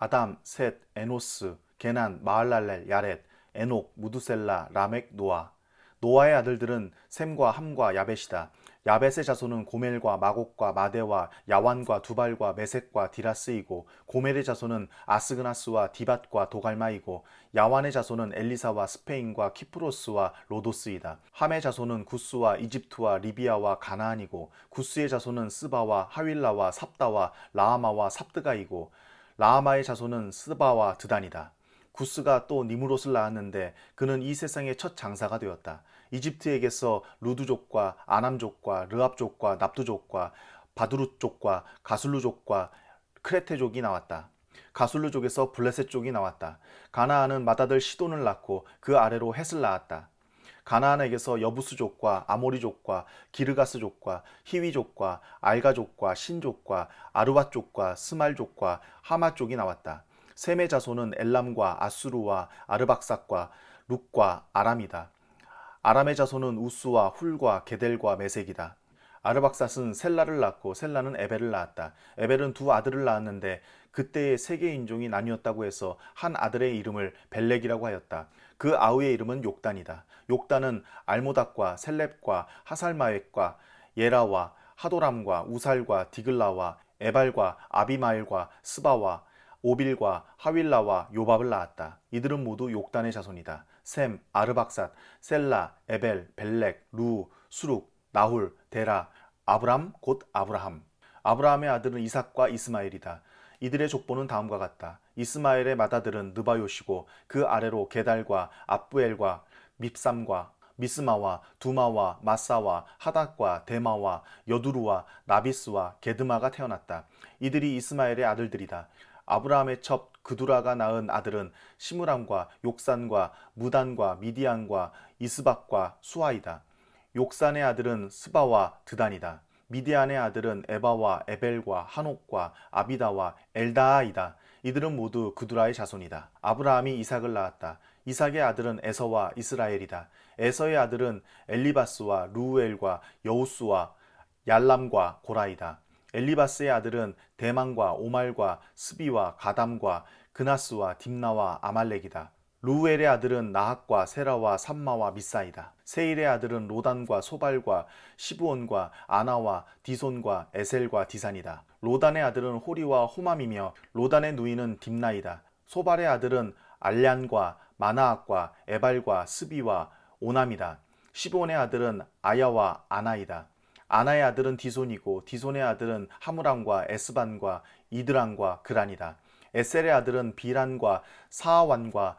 아담, 셋, 에노스, 게난, 마할랄렐, 야렛, 에녹, 무두셀라, 라멕, 노아. 노아의 아들들은 셈과 함과 야벳이다. 야벳의 자손은 고멜과 마곡과 마대와 야완과 두발과 메색과 디라스이고, 고멜의 자손은 아스그나스와 디밧과 도갈마이고, 야완의 자손은 엘리사와 스페인과 키프로스와 로도스이다. 함의 자손은 구스와 이집트와 리비아와 가나안이고, 구스의 자손은 스바와 하윌라와 삽다와 라하마와 삽드가이고, 라하마의 자손은 스바와 드단이다. 구스가 또 니무롯을 낳았는데 그는 이 세상의 첫 장사가 되었다. 이집트에게서 루드족과 아남족과 르압족과 납두족과 바두룻족과 가술루족과 크레테족이 나왔다. 가술루족에서 블레셋족이 나왔다. 가나안은 맏아들 시돈을 낳고 그 아래로 헷을 낳았다. 가나안에게서 여부스족과 아모리족과 기르가스족과 히위족과 알가족과 신족과 아르밧족과 스말족과 하마족이 나왔다. 셈의 자손은 엘람과 아수르와 아르박삭과 룩과 아람이다. 아람의 자손은 우스와 훌과 게델과 메색이다. 아르박삿은 셀라를 낳고 셀라는 에벨을 낳았다. 에벨은 두 아들을 낳았는데 그때의 세계 인종이 나뉘었다고 해서 한 아들의 이름을 벨렉이라고 하였다. 그 아우의 이름은 욕단이다. 욕단은 알모닥과 셀렙과 하살마웻과 예라와 하도람과 우살과 디글라와 에발과 아비마일과 스바와 오빌과 하윌라와 요밥을 낳았다. 이들은 모두 욕단의 자손이다. 셈, 아르박삿, 셀라, 에벨, 벨렉, 루, 수룩, 나훌, 데라, 아브람 곧 아브라함. 아브라함의 아들은 이삭과 이스마엘이다. 이들의 족보는 다음과 같다. 이스마엘의 맏아들은 느바요시고 그 아래로 게달과 압부엘과 밉삼과 미스마와 두마와 마사와 하닥과 데마와 여두루와 나비스와 게드마가 태어났다. 이들이 이스마엘의 아들들이다. 아브라함의 첩 그두라가 낳은 아들은 시므람과 욕산과 무단과 미디안과 이스박과 수아이다. 욕산의 아들은 스바와 드단이다. 미디안의 아들은 에바와 에벨과 한옥과 아비다와 엘다아이다. 이들은 모두 그두라의 자손이다. 아브라함이 이삭을 낳았다. 이삭의 아들은 에서와 이스라엘이다. 에서의 아들은 엘리바스와 루우엘과 여우스와 얄람과 고라이다. 엘리바스의 아들은 대만과 오말과 스비와 가담과 그나스와 딥나와 아말렉이다. 루우엘의 아들은 나학과 세라와 삼마와 미사이다. 세일의 아들은 로단과 소발과 시브온과 아나와 디손과 에셀과 디산이다. 로단의 아들은 호리와 호맘이며 로단의 누이는 딥나이다. 소발의 아들은 알량과 마나악과 에발과 스비와 오남이다. 시브온의 아들은 아야와 아나이다. 아나의 아들은 디손이고 디손의 아들은 하무람과 에스반과 이드랑과 그란이다. 에셀의 아들은 비란과 사아완과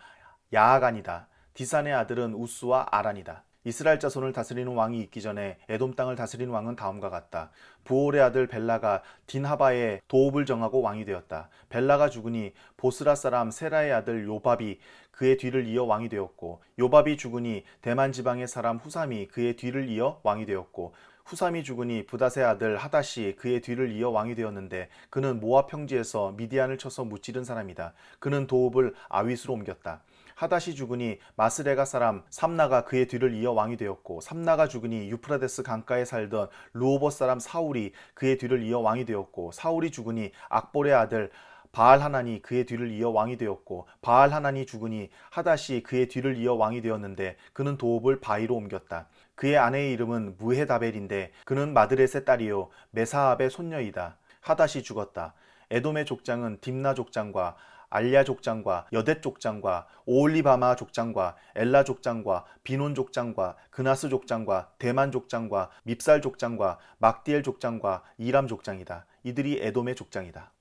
야아간이다. 디산의 아들은 우스와 아란이다. 이스라엘 자손을 다스리는 왕이 있기 전에 에돔 땅을 다스리는 왕은 다음과 같다. 부올의 아들 벨라가 딘하바의 도읍을 정하고 왕이 되었다. 벨라가 죽으니 보스라 사람 세라의 아들 요밥이 그의 뒤를 이어 왕이 되었고, 요밥이 죽으니 대만 지방의 사람 후삼이 그의 뒤를 이어 왕이 되었고, 후삼이 죽으니 부닷의 아들 하닷이 그의 뒤를 이어 왕이 되었는데 그는 모압 평지에서 미디안을 쳐서 무찌른 사람이다. 그는 도읍을 아윗으로 옮겼다. 하닷이 죽으니 마스레가 사람 삼나가 그의 뒤를 이어 왕이 되었고, 삼나가 죽으니 유프라데스 강가에 살던 르호봇 사람 사울이 그의 뒤를 이어 왕이 되었고, 사울이 죽으니 악볼의 아들 바알하난이 그의 뒤를 이어 왕이 되었고, 바알하난이 죽으니 하닷이 그의 뒤를 이어 왕이 되었는데 그는 도읍을 바이로 옮겼다. 그의 아내의 이름은 무헤다벨인데 그는 마드렛의 딸이요 메사압의 손녀이다. 하닷이 죽었다. 에돔의 족장은 딥나 족장과 알랴 족장과 여댓 족장과 오올리바마 족장과 엘라 족장과 비논 족장과 그나스 족장과 대만 족장과 밉살 족장과 막디엘 족장과 이람 족장이다. 이들이 에돔의 족장이다.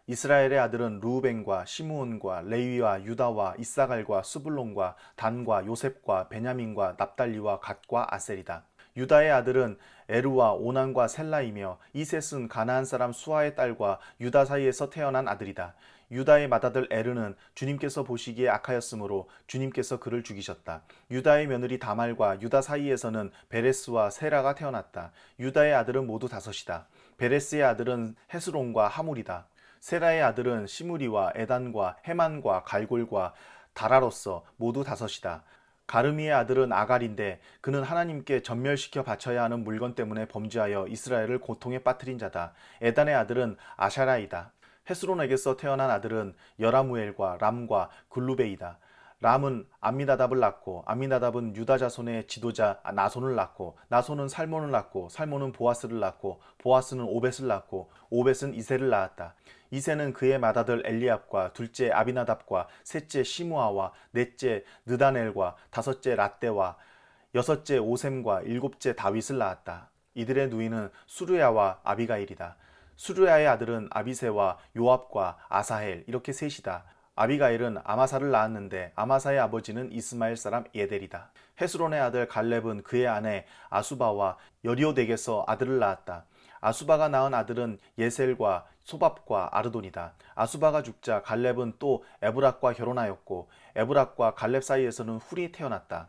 이스라엘의 아들은 루우벤과 시므온과 레위와 유다와 이사갈과 스불론과 단과 요셉과 베냐민과 납달리와 갓과 아셀이다. 유다의 아들은 에르와 오난과 셀라이며 이 셋은 가나안 사람 수아의 딸과 유다 사이에서 태어난 아들이다. 유다의 맏아들 에르는 주님께서 보시기에 악하였으므로 주님께서 그를 죽이셨다. 유다의 며느리 다말과 유다 사이에서는 베레스와 세라가 태어났다. 유다의 아들은 모두 다섯이다. 베레스의 아들은 헤스론과 하물이다. 세라의 아들은 시므리와 에단과 헤만과 갈골과 다라로서 모두 다섯이다. 가르미의 아들은 아갈인데 그는 하나님께 전멸시켜 바쳐야 하는 물건 때문에 범죄하여 이스라엘을 고통에 빠뜨린 자다. 에단의 아들은 아샤라이다. 헤스론에게서 태어난 아들은 여라무엘과 람과 글루베이다. 람은 암미나답을 낳고 암미나답은 유다 자손의 지도자 나손을 낳고 나손은 살몬을 낳고 살몬은 보아스를 낳고 보아스는 오벳을 낳고 오벳은 이새를 낳았다. 이새는 그의 맏아들 엘리압과 둘째 아비나답과 셋째 시므아와 넷째 느다넬과 다섯째 랏대와 여섯째 오셈과 일곱째 다윗을 낳았다. 이들의 누이는 수르야와 아비가일이다. 수르야의 아들은 아비새와 요압과 아사헬 이렇게 셋이다. 아비가일은 아마사를 낳았는데 아마사의 아버지는 이스마엘 사람 예델이다. 헤스론의 아들 갈렙은 그의 아내 아수바와 여리오덱에서 아들을 낳았다. 아수바가 낳은 아들은 예셀과 소밥과 아르돈이다. 아수바가 죽자 갈렙은 또 에브락과 결혼하였고 에브락과 갈렙 사이에서는 훌이 태어났다.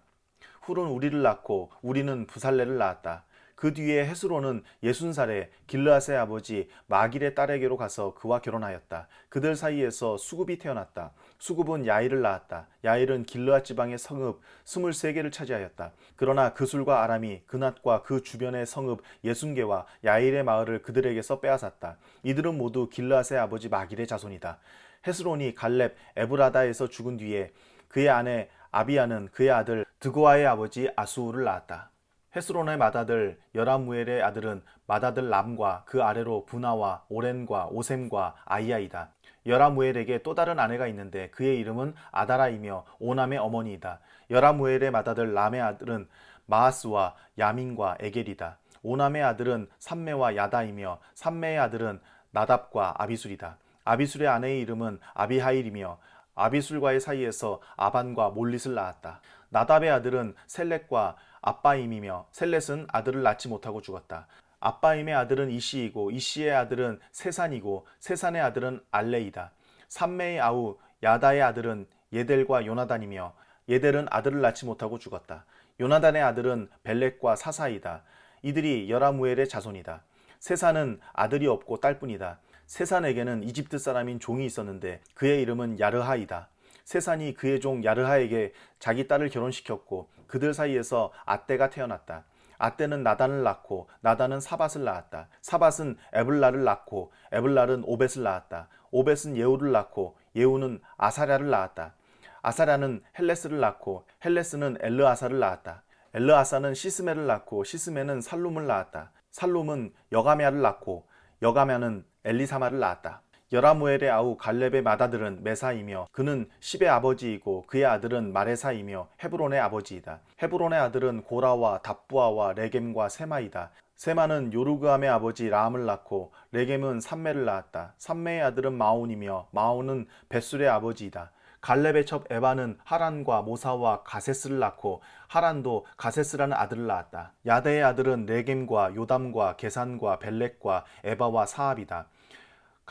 훌은 우리를 낳고 우리는 부살레를 낳았다. 그 뒤에 헤스론은 60살에 길르앗의 아버지 마길의 딸에게로 가서 그와 결혼하였다. 그들 사이에서 수굽이 태어났다. 수굽은 야일을 낳았다. 야일은 길르앗 지방의 성읍 23개를 차지하였다. 그러나 그술과 아람이 그낫과 그 주변의 성읍 60개와 야일의 마을을 그들에게서 빼앗았다. 이들은 모두 길르앗의 아버지 마길의 자손이다. 헤스론이 갈렙 에브라다에서 죽은 뒤에 그의 아내 아비야는 그의 아들 드고아의 아버지 아수우를 낳았다. 헤스론의 맏아들 여라무엘의 아들은 맏아들 람과 그 아래로 분하와 오렌과 오셈과 아이야이다. 여라무엘에게 또 다른 아내가 있는데 그의 이름은 아다라이며 오남의 어머니이다. 여라무엘의 맏아들 람의 아들은 마하스와 야민과 에겔이다. 오남의 아들은 삼매와 야다이며 삼매의 아들은 나답과 아비술이다. 아비술의 아내의 이름은 아비하일이며 아비술과의 사이에서 아반과 몰릿을 낳았다. 나답의 아들은 셀렛과 아빠임이며 셀렛은 아들을 낳지 못하고 죽었다. 아빠임의 아들은 이시이고 이시의 아들은 세산이고 세산의 아들은 알레이다. 삼매의 아우 야다의 아들은 예델과 요나단이며 예델은 아들을 낳지 못하고 죽었다. 요나단의 아들은 벨렉과 사사이다. 이들이 여라무엘의 자손이다. 세산은 아들이 없고 딸뿐이다. 세산에게는 이집트 사람인 종이 있었는데 그의 이름은 야르하이다. 세산이 그의 종 야르하에게 자기 딸을 결혼시켰고 그들 사이에서 아떼가 태어났다. 아떼는 나단을 낳고 나단은 사밧을 낳았다. 사밧은 에블라를 낳고 에블랄은 오벳을 낳았다. 오벳은 예후를 낳고 예후는 아사랴를 낳았다. 아사랴는 헬레스를 낳고 헬레스는 엘르아사를 낳았다. 엘르아사는 시스메를 낳고 시스메는 살룸을 낳았다. 살룸은 여가메아를 낳고 여가메아는 엘리사마를 낳았다. 여라무엘의 아우 갈렙의 맏아들은 메사이며 그는 십의 아버지이고 그의 아들은 마레사이며 헤브론의 아버지이다. 헤브론의 아들은 고라와 답부아와 레겜과 세마이다. 세마는 요르그암의 아버지 라함을 낳고 레겜은 삼매를 낳았다. 삼매의 아들은 마온이며 마온은 벳술의 아버지이다. 갈렙의 첩 에바는 하란과 모사와 가세스를 낳고 하란도 가세스라는 아들을 낳았다. 야대의 아들은 레겜과 요담과 게산과 벨렉과 에바와 사압이다.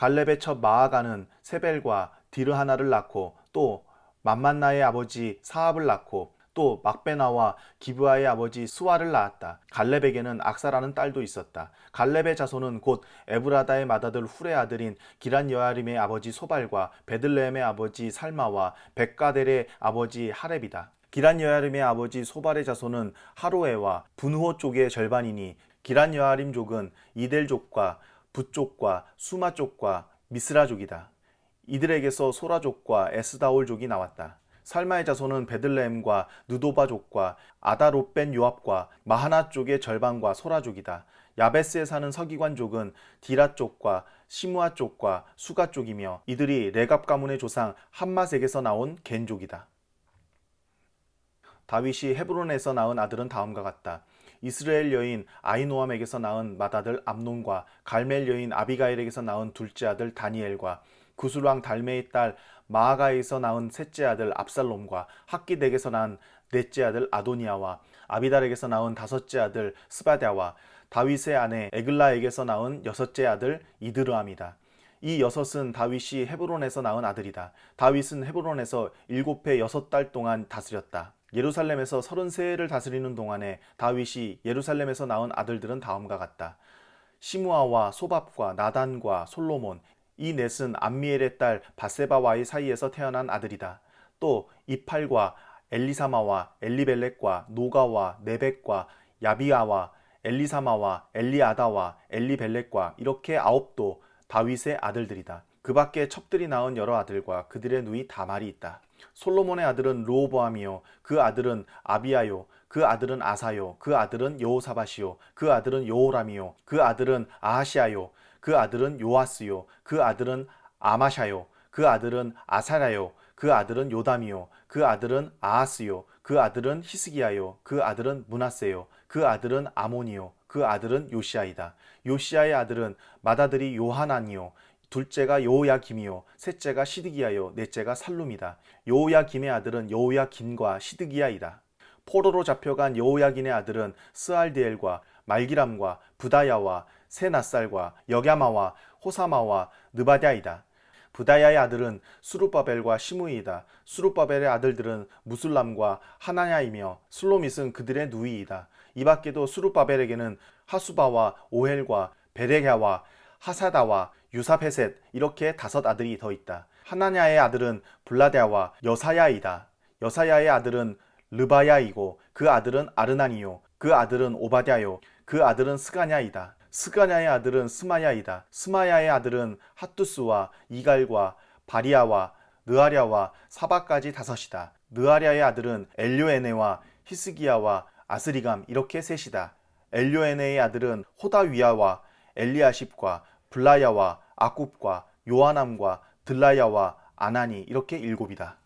갈렙의 첩 마아가는 세벨과 디르하나를 낳고 또 맘만나의 아버지 사압을 낳고 또 막베나와 기브아의 아버지 스와를 낳았다. 갈렙에게는 악사라는 딸도 있었다. 갈렙의 자손은 곧 에브라다의 맏아들 훌의 아들인 기란 여아림의 아버지 소발과 베들레헴의 아버지 살마와 백가델의 아버지 하렙이다. 기란 여아림의 아버지 소발의 자손은 하로에와 분후호 쪽의 절반이니 기란 여아림족은 이델족과 붓족과 수마족과 미스라족이다. 이들에게서 소라족과 에스다올족이 나왔다. 살마의 자손은 베들레헴과 느도바족과 아다롯벤 요압과 마하나 쪽의 절반과 소라족이다. 야베스에 사는 서기관족은 디라 쪽과 시므아 쪽과 수가 쪽이며 이들이 레갑 가문의 조상 함맛에게서 나온 겐족이다. 다윗이 헤브론에서 낳은 아들은 다음과 같다. 이스라엘 여인 아히노암에게서 낳은 맏아들 암논과 갈멜 여인 아비가일에게서 낳은 둘째 아들 다니엘과 구술왕 달메의 딸 마아가에서 낳은 셋째 아들 압살롬과 학기덱에서 낳은 넷째 아들 아도니아와 아비달에게서 낳은 다섯째 아들 스바랴와 다윗의 아내 에글라에게서 낳은 여섯째 아들 이드르암이다. 이 여섯은 다윗이 헤브론에서 낳은 아들이다. 다윗은 헤브론에서 7해 6달 동안 다스렸다. 예루살렘에서 33해를 다스리는 동안에 다윗이 예루살렘에서 낳은 아들들은 다음과 같다. 시므아와 소밥과 나단과 솔로몬, 이 넷은 암미엘의 딸 바세바와의 사이에서 태어난 아들이다. 또 이팔과 엘리사마와 엘리벨렉과 노가와 네벡과 야비아와 엘리사마와 엘리아다와 엘리벨렉과 이렇게 9도 다윗의 아들들이다. 그 밖에 첩들이 낳은 여러 아들과 그들의 누이 다말이 있다. 솔로몬의 아들은 르호보암이요 그 아들은 아비야요 그 아들은 아사요 그 아들은 여호사밧이요 그 아들은 여호람이요 그 아들은 아하시아요 그 아들은 요아스요 그 아들은 아마샤요 그 아들은 아사랴요 그 아들은 요담이요 그 아들은 아하스요 그 아들은 히스기야요 그 아들은 므낫세요 그 아들은 아몬이요 그 아들은 요시아이다. 요시아의 아들은 맏아들이 요하난이요 둘째가 여호야김이요 셋째가 시드기야요 넷째가 살룸이다. 여호야김의 아들은 여호야긴과 시드기야이다. 포로로 잡혀간 여호야긴의 아들은 스알디엘과 말기람과 부다야와 세낫살과 여갸마와 호사마와 느바랴이다. 부다야의 아들은 수룹바벨과 시므이이다. 수룹바벨의 아들들은 무술람과 하나냐이며 슬로밋은 그들의 누이이다. 이 밖에도 수룹바벨에게는 하수바와 오헬과 베레랴와 하사다와 유사베셋 이렇게 5 아들이 더 있다. 하나냐의 아들은 블라랴와 여사야이다. 여사야의 아들은 르바야이고 그 아들은 아르나니요 그 아들은 오바댜요 그 아들은 스가냐이다. 스가냐의 아들은 스마야이다. 스마야의 아들은 핫두스와 이갈과 바리아와 느아랴와 사바까지 5이다. 느아랴의 아들은 엘료에네와 히스기야와 아스리감 이렇게 3이다. 엘료에네의 아들은 호다위야와 엘리아십과 블라야와 아굽과 요하남과 들라야와 아나니 이렇게 7이다.